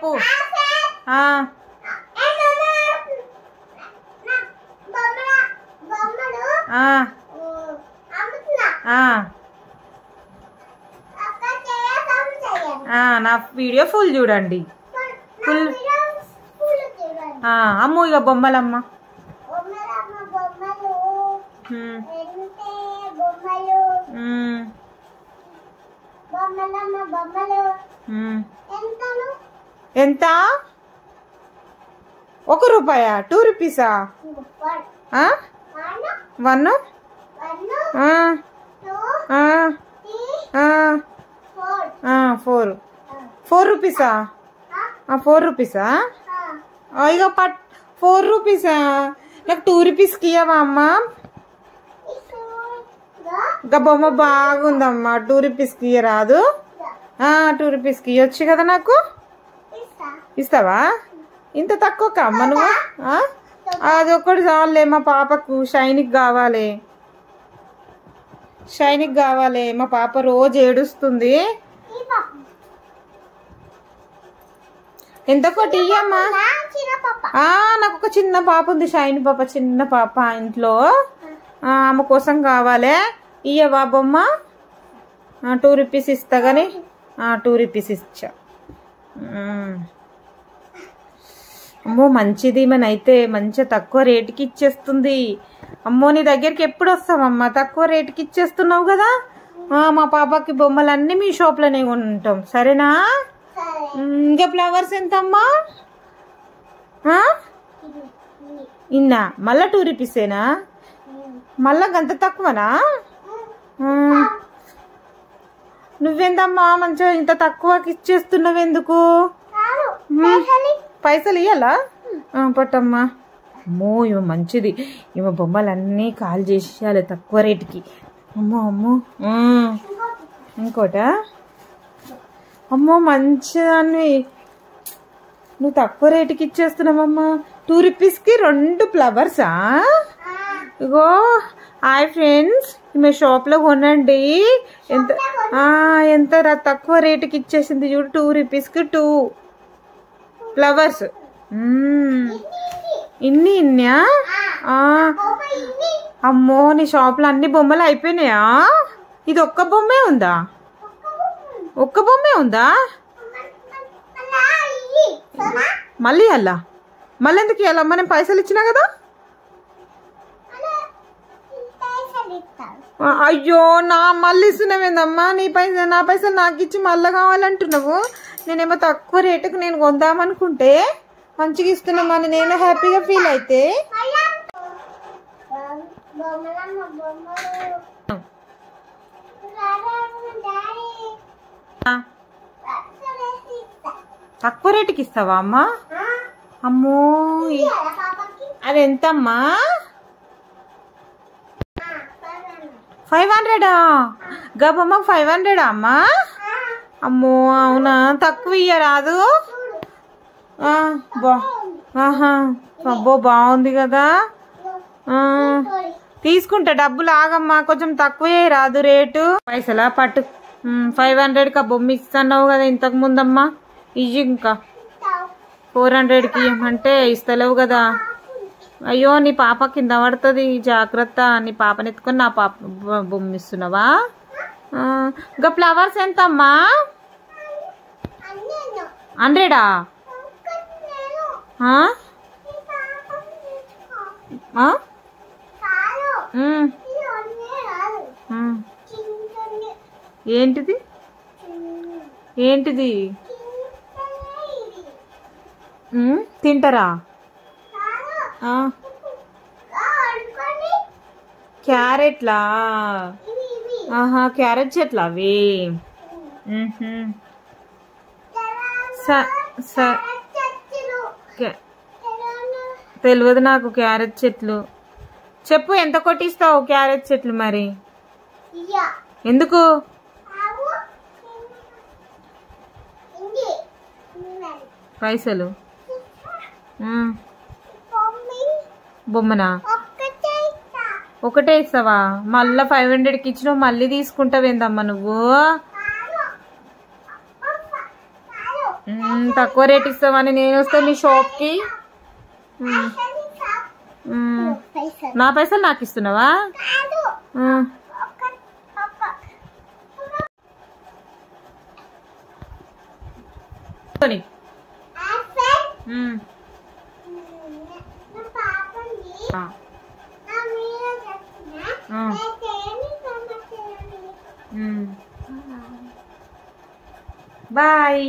నాకు. నా video full చూడండి. ఫుల్ అమ్ము ఇక బొమ్మలమ్మ. ఎంత? 1 రూపాయా? 2 రూపీసా? 1 4 రూపీసా? 4 రూపీసా? ఇక 4 రూపీసా? నాకు 2 రూపీస్కి ఇవ్వవా అమ్మ? ఇంకా బొమ్మ బాగుందమ్మా. 2 రూపీస్కి ఇయ్యరాదు? 2 రూపీస్కి ఇవ్వచ్చు కదా నాకు. ఇస్తావా? ఇంత తక్కువ అమ్మ నువ్వు? అది ఒక్కటి చాలులే. మా పాపకు షైనిక్ కావాలి. షైనిక్ కావాలి. మా పాప రోజు ఏడుస్తుంది. ఎంతకోటి ఇయ్యమ్మా. నాకు ఒక చిన్న పాప ఉంది, షైని పాప, చిన్న పాప ఇంట్లో. ఆమె కోసం కావాలి. ఇయ్యవా బొమ్మ? 2 రూపీస్ ఇస్తా గాని. 2 రూపీస్ ఇచ్చా. అమ్మో మంచిది. మనైతే మంచిగా తక్కువ రేటుకి ఇచ్చేస్తుంది. అమ్మో నీ దగ్గరికి ఎప్పుడు వస్తామమ్మా? తక్కువ రేటుకి ఇచ్చేస్తున్నావు కదా. మా పాపకి బొమ్మలన్నీ మీ షాప్లోనే కొంటాం, సరేనా? ఇంకా ఫ్లవర్స్ ఎంతమ్మా? ఇన్నా మళ్ళా 2 రూపీసేనా? మళ్ళా గంత తక్కువనా? నువ్వెందమ్మా మంచిగా ఇంత తక్కువకి ఇచ్చేస్తున్నావు ఎందుకు? పైసలు ఇయ్యాలా? పట్టమ్మా. అమ్మో ఇవ మంచిది. ఇవ బొమ్మలన్నీ కాల్ చేసేయాలి తక్కువ రేటుకి. అమ్మో అమ్మో. ఇంకోటా? అమ్మో మంచిదాన్ని. నువ్వు తక్కువ రేటుకి ఇచ్చేస్తున్నావమ్మా. 2 రూపీస్కి 2 ఫ్లవర్సా? ఇగో హాయ్ ఫ్రెండ్స్, మీ షాప్లో కొనండి. ఎంత తక్కువ రేటుకి ఇచ్చేసింది చూడు. 2 రూపీస్కి 2 ఫ్లవర్స్. ఇన్నా? అమ్మో నీ షాప్లో అన్ని బొమ్మలు అయిపోయినాయా? ఇది ఒక్క బొమ్మే ఉందా? ఒక్క బొమ్మే ఉందా? మళ్ళీ అలా మళ్ళీ ఎందుకు ఇవ్వాలా? మనం పైసలు ఇచ్చినా కదా. అయ్యో మళ్ళీ ఇస్తున్నావేందమ్మా? నా పైసలు నాకు ఇచ్చి మళ్ళీ కావాలంటున్నావు. నేనేమో తక్కువ రేటుకు నేను కొందామనుకుంటే మంచిగా ఇస్తున్నామని నేను హ్యాపీగా ఫీల్ అయితే. తక్కువ రేటుకి ఇస్తావా అమ్మా? అమ్మో అది ఎంతమ్మా? 500? గబమ్మకు 500 అమ్మా? అమ్మో అవునా? తక్కువ ఇయ్యరాదు? అబ్బో బాగుంది కదా. తీసుకుంటా, డబ్బులు ఆగమ్మా, కొంచెం తక్కువ రాదు రేటు. పైసలా పట్టు. 500కి బొమ్మ ఇస్తున్నావు కదా ఇంతకు ముందమ్మా. ఇయ్యి ఇంకా 400కి అంటే ఇస్తలేవు కదా. అయ్యో నీ పాప కింద పడుతుంది, జాగ్రత్త. నీ పాపని ఎత్తుకొని నా పాప బొమ్మ ఇస్తున్నావా? ఇంకా ఫ్లవర్స్ ఎంతమ్మా? 100? ఏంటిది? ఏంటిది? తింటారా? క్యారెట్లా? క్యారెట్ చెట్లా అవి? తెలియదు నాకు క్యారెట్ చెట్లు. చెప్పు ఎంత కొట్టిస్తావు క్యారెట్ చెట్లు మరి? ఎందుకు? పైసలు బొమ్మనా? ఒకటే ఇస్తావా? మళ్ళా 500కి ఇచ్చినావు, మళ్ళీ తీసుకుంటావేందమ్మా నువ్వు? తక్కువ రేట్ ఇస్తామని నేను వస్తే మీ షాప్కి. నా పైసలు నాకు ఇస్తున్నావా? బాయ్.